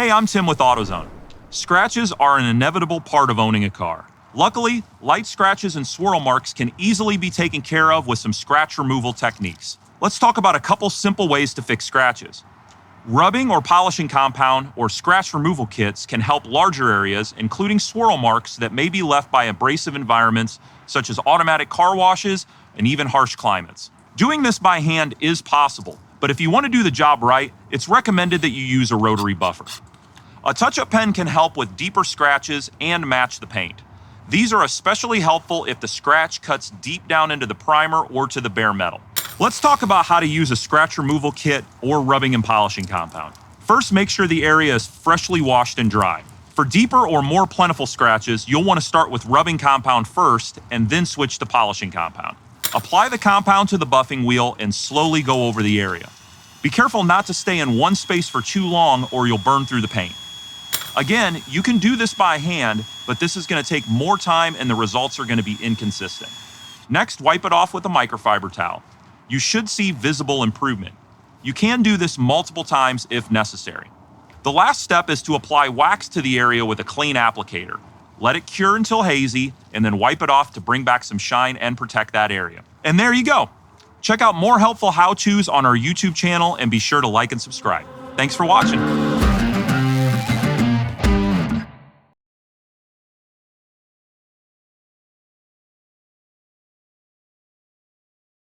Hey, I'm Tim with AutoZone. Scratches are an inevitable part of owning a car. Luckily, light scratches and swirl marks can easily be taken care of with some scratch removal techniques. Let's talk about a couple simple ways to fix scratches. Rubbing or polishing compound or scratch removal kits can help larger areas, including swirl marks that may be left by abrasive environments such as automatic car washes and even harsh climates. Doing this by hand is possible, but if you want to do the job right, it's recommended that you use a rotary buffer. A touch-up pen can help with deeper scratches and match the paint. These are especially helpful if the scratch cuts deep down into the primer or to the bare metal. Let's talk about how to use a scratch removal kit or rubbing and polishing compound. First, make sure the area is freshly washed and dry. For deeper or more plentiful scratches, you'll want to start with rubbing compound first and then switch to polishing compound. Apply the compound to the buffing wheel and slowly go over the area. Be careful not to stay in one space for too long or you'll burn through the paint. Again, you can do this by hand, but this is going to take more time and the results are going to be inconsistent. Next, wipe it off with a microfiber towel. You should see visible improvement. You can do this multiple times if necessary. The last step is to apply wax to the area with a clean applicator. Let it cure until hazy, and then wipe it off to bring back some shine and protect that area. And there you go. Check out more helpful how-tos on our YouTube channel and be sure to like and subscribe. Thanks for watching.